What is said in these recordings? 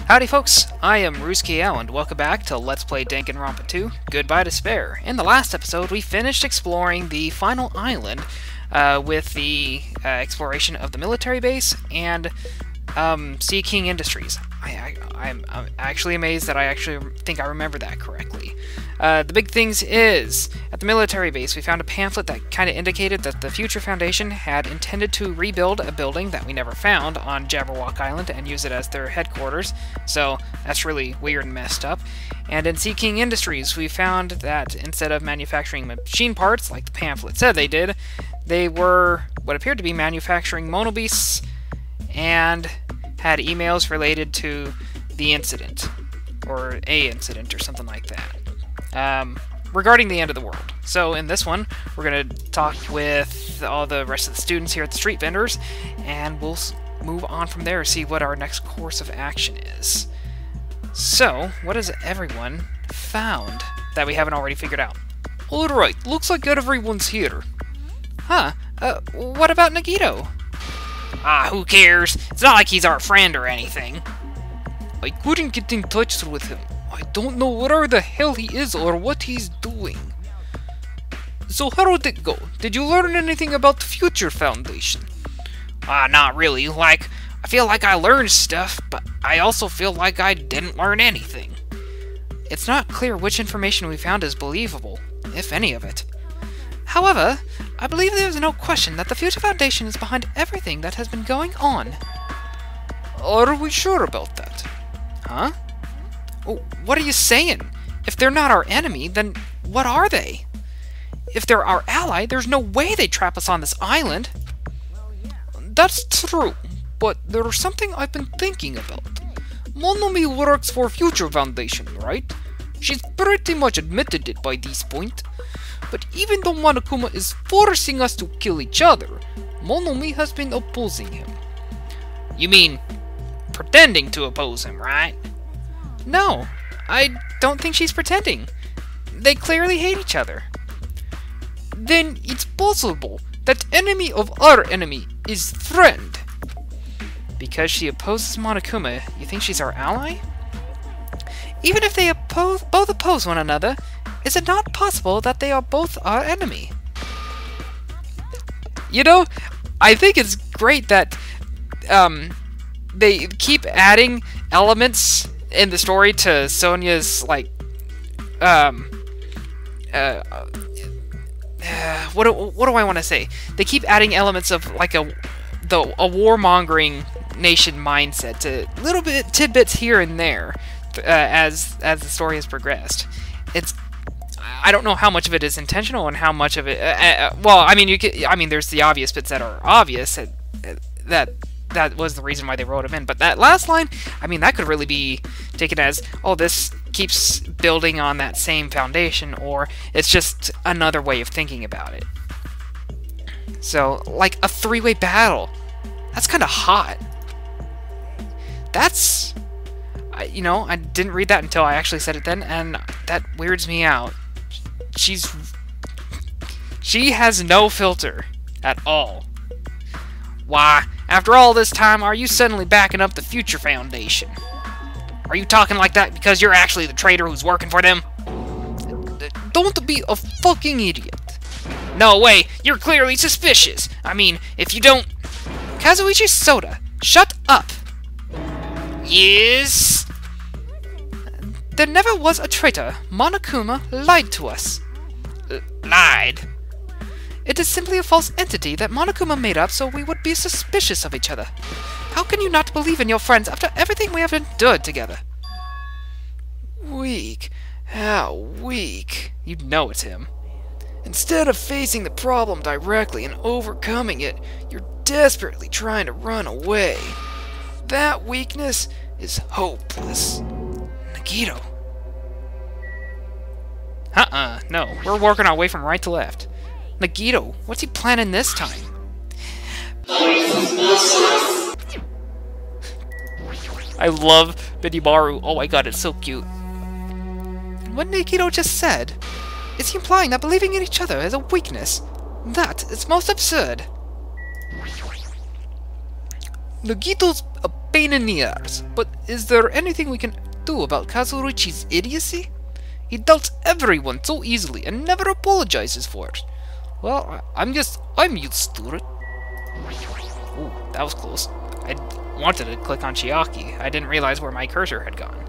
Howdy folks, I am Ruzkiel and welcome back to Let's Play Danganronpa 2, Goodbye Despair. In the last episode, we finished exploring the final island with the exploration of the military base and Sea King Industries. I'm actually amazed that I actually think I remember that correctly. The big things is, at the military base, we found a pamphlet that kind of indicated that the Future Foundation had intended to rebuild a building that we never found on Jabberwock Island and use it as their headquarters, so that's really weird and messed up. And in Sea King Industries, we found that instead of manufacturing machine parts, like the pamphlet said they did, they were what appeared to be manufacturing monobeasts and had emails related to the incident, or a incident, or something like that. Regarding the end of the world. So in this one, we're going to talk with all the rest of the students here at the street vendors, and we'll move on from there, see what our next course of action is. So, what has everyone found that we haven't already figured out? Alright, looks like everyone's here. Huh, what about Nagito? Ah, who cares? It's not like he's our friend or anything. I couldn't get in touch with him. I don't know where the hell he is or what he's doing. So how did it go? Did you learn anything about the Future Foundation? Not really. Like, I feel like I learned stuff, but I also feel like I didn't learn anything. It's not clear which information we found is believable, if any of it. However, I believe there is no question that the Future Foundation is behind everything that has been going on. Are we sure about that? Huh? What are you saying? If they're not our enemy, then what are they? If they're our ally, there's no way they'd trap us on this island. That's true, but there's something I've been thinking about. Monomi works for Future Foundation, right? She's pretty much admitted it by this point. But even though Monokuma is forcing us to kill each other, Monomi has been opposing him. You mean pretending to oppose him, right? No, I don't think she's pretending. They clearly hate each other. Then it's possible that enemy of our enemy is friend. Because she opposes Monokuma, you think she's our ally? Even if they both oppose one another, is it not possible that they are both our enemy? You know, I think it's great that they keep adding elements in the story to Sonia's, like, what do I want to say? They keep adding elements of, like, a warmongering nation mindset to little bit tidbits here and there as the story has progressed. I don't know how much of it is intentional and how much of it. Well, I mean, there's the obvious bits that are obvious that was the reason why they wrote them in. But that last line, I mean, that could really be taken as, oh, this keeps building on that same foundation, or it's just another way of thinking about it. So, like a three-way battle. That's kind of hot. That's, you know, I didn't read that until I actually said it then, and that weirds me out. She has no filter at all. Why, after all this time, are you suddenly backing up the Future Foundation? Are you talking like that because you're actually the traitor who's working for them? Don't be a fucking idiot. No way, you're clearly suspicious. I mean, if you don't... Kazuichi Soda, shut up! Yes? There never was a traitor. Monokuma lied to us. Lied? It is simply a false entity that Monokuma made up so we would be suspicious of each other. How can you not believe in your friends after everything we have endured together? Weak. How weak. You know it's him. Instead of facing the problem directly and overcoming it, you're desperately trying to run away. That weakness is hopeless. Nagito. No. We're working our way from right to left. Nagito, what's he planning this time? I love Benimaru. Oh my god, it's so cute. What Nagito just said, is he implying that believing in each other is a weakness? That is most absurd. Nagito's a pain in the ass, but is there anything we can do about Kazuichi's idiocy? He doubts everyone so easily and never apologizes for it. Well, I'm used to it. Ooh, that was close. I wanted to click on Chiaki. I didn't realize where my cursor had gone.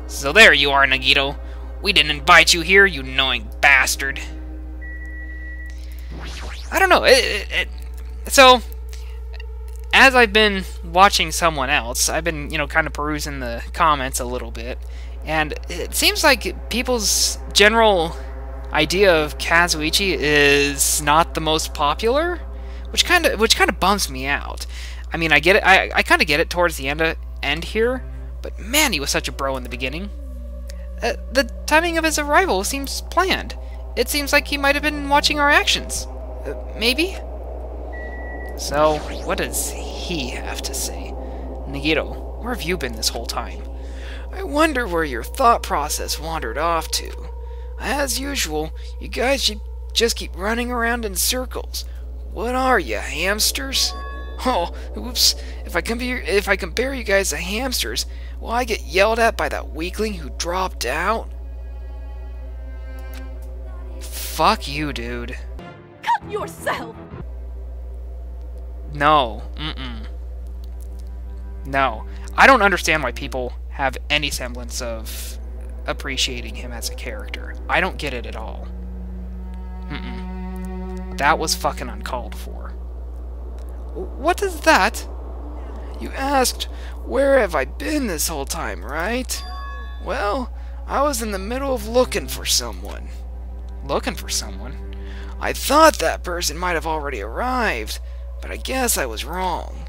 So there you are, Nagito. We didn't invite you here, you knowing bastard. I don't know. So, as I've been watching someone else, I've been, kind of perusing the comments a little bit, and it seems like people's general idea of Kazuichi is not the most popular, which kind of bums me out. I mean, I get it. I kind of get it towards the end here, but man, he was such a bro in the beginning. The timing of his arrival seems planned. It seems like he might have been watching our actions. Maybe? So, what does he have to say? Nagito, where have you been this whole time? I wonder where your thought process wandered off to. As usual, you guys just keep running around in circles. What are you, hamsters? Oh, oops. If I compare you guys to hamsters, will I get yelled at by that weakling who dropped out? Fuck you, dude. Cut yourself! No. No. I don't understand why people have any semblance of appreciating him as a character. I don't get it at all. That was fucking uncalled for. What is that? You asked, where have I been this whole time, right? Well, I was in the middle of looking for someone. Looking for someone? I thought that person might have already arrived, but I guess I was wrong.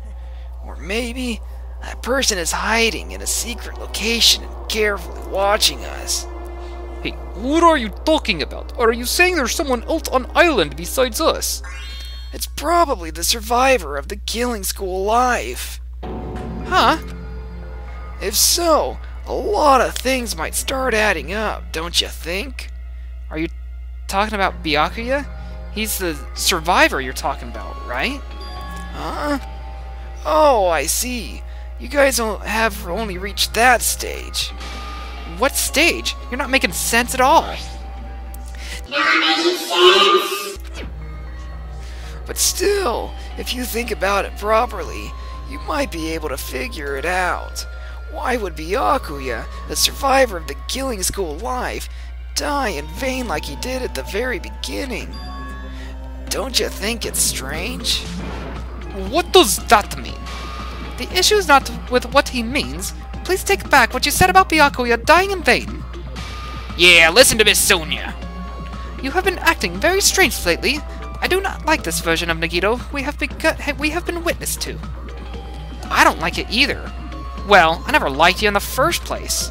Or maybe that person is hiding in a secret location and carefully watching us. Hey, what are you talking about? Are you saying there's someone else on island besides us? It's probably the survivor of the killing school life. Huh? If so, a lot of things might start adding up, don't you think? Are you talking about Byakuya? He's the survivor you're talking about, right? Huh? Oh, I see. You guys have only reached that stage. What stage? You're not making sense at all. Not making sense. But still, if you think about it properly, you might be able to figure it out. Why would Byakuya, the survivor of the killing school life, die in vain like he did at the very beginning? Don't you think it's strange? What does that mean? The issue is not with what he means. Please take back what you said about Byakuya dying in vain. Yeah, listen to Miss Sonia. You have been acting very strange lately. I do not like this version of Nagito we have been witness to. I don't like it either. Well, I never liked you in the first place.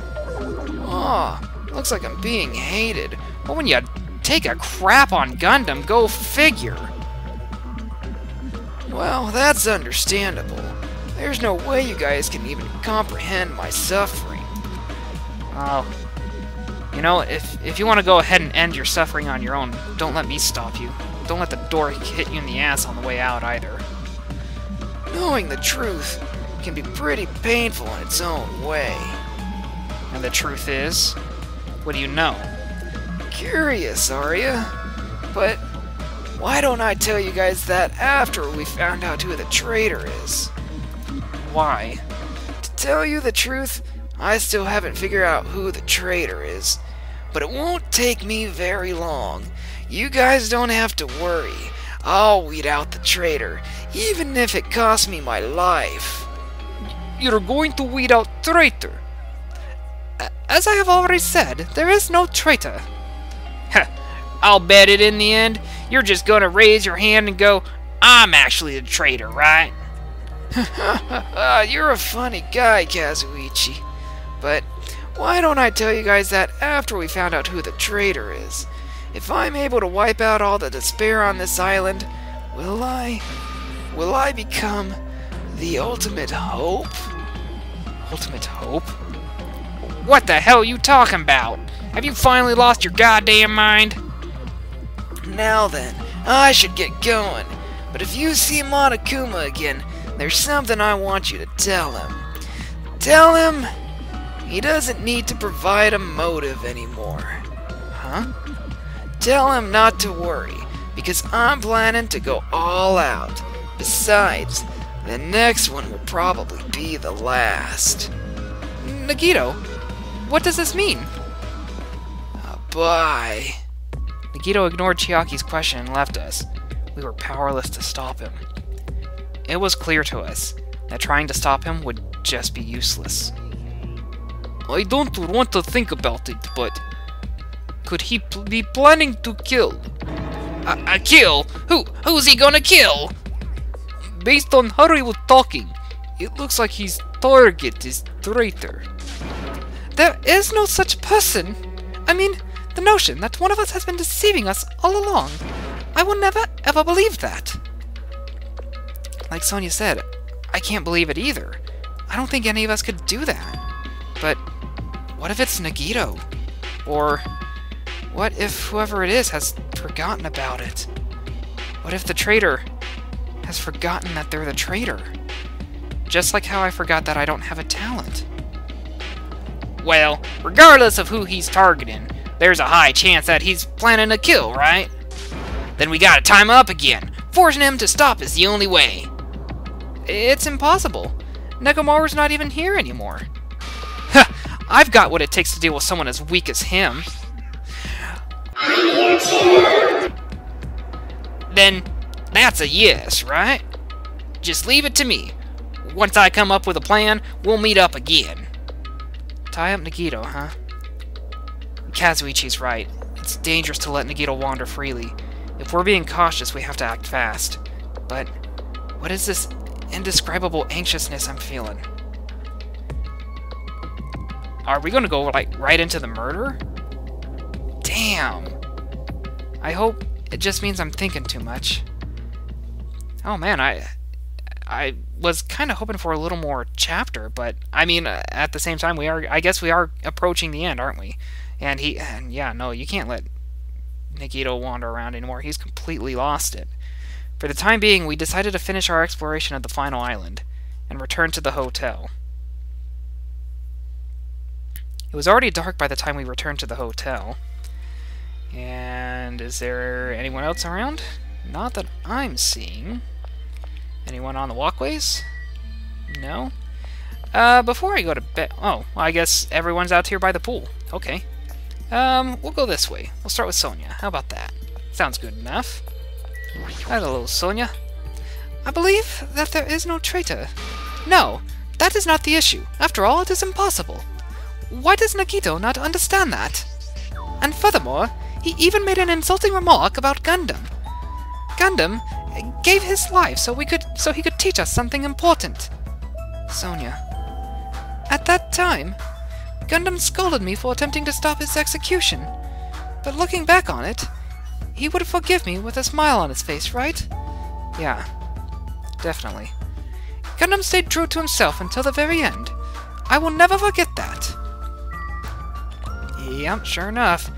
Oh, looks like I'm being hated. But when you take a crap on Gundam, go figure. Well, that's understandable. There's no way you guys can even comprehend my suffering. Oh. You know, if you want to go ahead and end your suffering on your own, don't let me stop you. Don't let the door hit you in the ass on the way out, either. Knowing the truth can be pretty painful in its own way. And the truth is? What do you know? Curious, are ya? But why don't I tell you guys that after we found out who the traitor is? Why? To tell you the truth, I still haven't figured out who the traitor is. But it won't take me very long. You guys don't have to worry. I'll weed out the traitor, even if it costs me my life. You're going to weed out traitor? As I have already said, there is no traitor. I'll bet it in the end, you're just gonna raise your hand and go, I'm actually the traitor, right? You're a funny guy, Kazuichi. But why don't I tell you guys that after we found out who the traitor is? If I'm able to wipe out all the despair on this island, will I become the ultimate hope? Ultimate hope? What the hell are you talking about? Have you finally lost your goddamn mind? Now then, I should get going. But if you see Monokuma again, there's something I want you to tell him. Tell him he doesn't need to provide a motive anymore. Huh? Tell him not to worry, because I'm planning to go all out. Besides, the next one will probably be the last. Nagito, what does this mean? Bye. Nagito ignored Chiaki's question and left us. We were powerless to stop him. It was clear to us that trying to stop him would just be useless. I don't want to think about it, but could he be planning to kill? A kill? Who's he gonna kill? Based on how he was talking, it looks like his target is traitor. There is no such person. I mean, the notion that one of us has been deceiving us all along. I will never, ever believe that. Like Sonia said, I can't believe it either. I don't think any of us could do that. But what if it's Nagito? Or what if whoever it is has forgotten about it? What if the traitor has forgotten that they're the traitor? Just like how I forgot that I don't have a talent. Well, regardless of who he's targeting, there's a high chance that he's planning a kill, right? Then we gotta time up again. Forcing him to stop is the only way. It's impossible. Nekomaru's not even here anymore. I've got what it takes to deal with someone as weak as him. I'm here too. Then that's a yes, right? Just leave it to me. Once I come up with a plan, we'll meet up again. Tie up Nagito, huh? Kazuichi's right. It's dangerous to let Nagito wander freely. If we're being cautious, we have to act fast. But what is this indescribable anxiousness I'm feeling? Are we gonna go, like, right into the murder? Damn! I hope it just means I'm thinking too much. Oh man, I was kind of hoping for a little more chapter, but I mean, at the same time, I guess we are approaching the end, aren't we? And yeah, no, you can't let Nagito wander around anymore. He's completely lost it. For the time being, we decided to finish our exploration of the final island and return to the hotel. It was already dark by the time we returned to the hotel. And is there anyone else around? Not that I'm seeing. Anyone on the walkways? No? Before I go to bed... Oh, well, I guess everyone's out here by the pool. Okay. We'll go this way. We'll start with Sonia. How about that? Sounds good enough. Hello, Sonia. I believe that there is no traitor. No, that is not the issue. After all, it is impossible. Why does Nagito not understand that? And furthermore, he even made an insulting remark about Gundam. Gundam gave his life so he could teach us something important. Sonia. At that time, Gundam scolded me for attempting to stop his execution. But looking back on it, he would forgive me with a smile on his face, right? Yeah, definitely. Gundam stayed true to himself until the very end. I will never forget that. Yep, sure enough.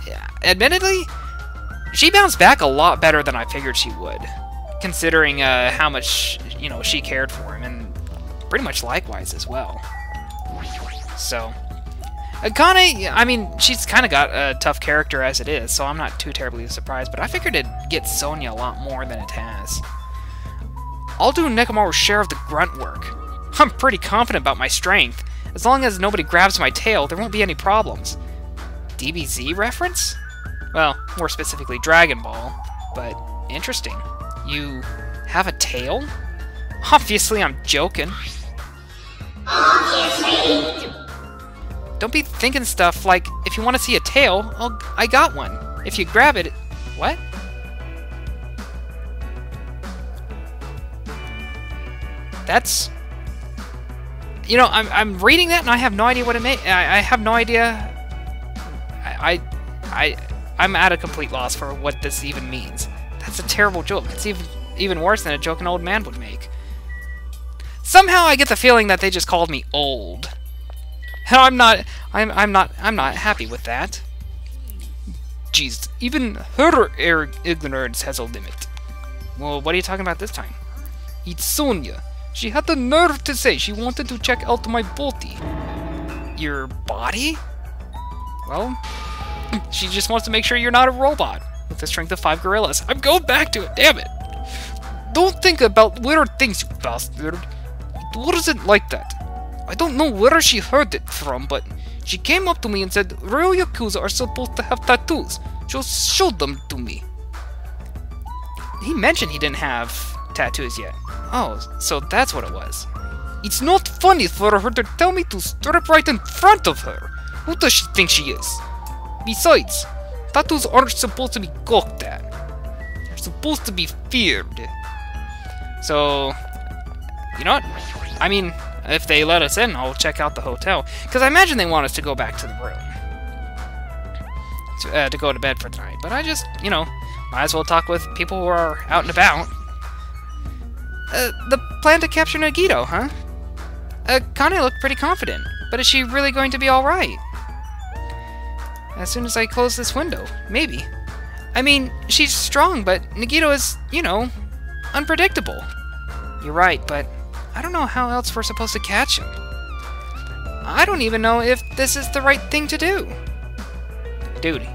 Yeah, admittedly, she bounced back a lot better than I figured she would, considering how much, she cared for him, and pretty much likewise as well. So, Akane, I mean, she's kind of got a tough character as it is, so I'm not too terribly surprised, but I figured it'd get Sonia a lot more than it has. I'll do Nekomaru's share of the grunt work. I'm pretty confident about my strength. As long as nobody grabs my tail, there won't be any problems. DBZ reference? Well, more specifically Dragon Ball, but interesting. You have a tail? Obviously I'm joking. Obviously. Don't be thinking stuff like, if you want to see a tail, I got one. If you grab it... What? That's... I'm reading that and I have no idea what it means. I have no idea... I'm at a complete loss for what this even means. That's a terrible joke. It's even worse than a joke an old man would make. Somehow I get the feeling that they just called me old. And I'm not happy with that. Jeez, even her ignorance has a limit. Well, what are you talking about this time? It's Sonia. She had the nerve to say she wanted to check out my body. Your body? Well, she just wants to make sure you're not a robot with the strength of 5 gorillas. I'm going back to it, damn it! Don't think about weird things, you bastard. It wasn't like that. I don't know where she heard it from, but she came up to me and said, real Yakuza are supposed to have tattoos. Just show them to me. He mentioned he didn't have tattoos yet. Oh, so that's what it was. It's not funny for her to tell me to strip right in front of her. Who does she think she is? Besides, tattoos aren't supposed to be gawked at. They're supposed to be feared. So, you know what? I mean, if they let us in, I'll check out the hotel. Because I imagine they want us to go back to the room. To go to bed for tonight. But I just, you know, might as well talk with people who are out and about. The plan to capture Nagito, huh? Kane looked pretty confident. But is she really going to be alright? As soon as I close this window, maybe. I mean, she's strong, but Nagito is, you know, unpredictable. You're right, but I don't know how else we're supposed to catch him. I don't even know if this is the right thing to do. Dude,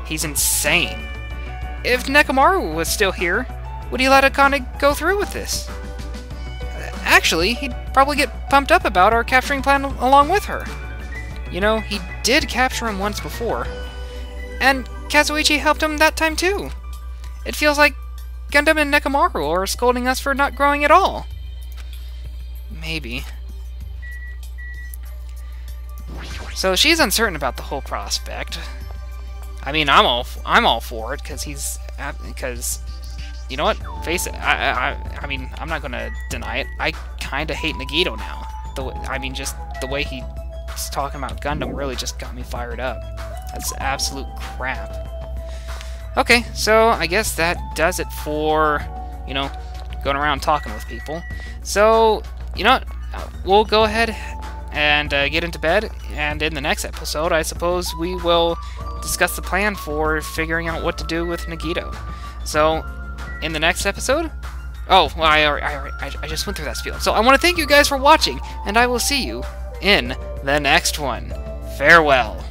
he's insane. If Nekomaru was still here, would he let Akane go through with this? Actually, he'd probably get pumped up about our capturing plan along with her. You know, he did capture him once before. And Kazuichi helped him that time too. It feels like Gundam and Nekomaru are scolding us for not growing at all. Maybe. So she's uncertain about the whole prospect. I mean, I'm all for it because you know what? Face it. I mean, I'm not gonna deny it. I kind of hate Nagito now. Just the way he's talking about Gundam really just got me fired up. That's absolute crap. Okay, so I guess that does it for, you know, going around talking with people. So, you know what? We'll go ahead and get into bed, and in the next episode, I suppose we will discuss the plan for figuring out what to do with Nagito. So, in the next episode... Oh, well, I just went through that spiel. So, I want to thank you guys for watching, and I will see you in the next one. Farewell.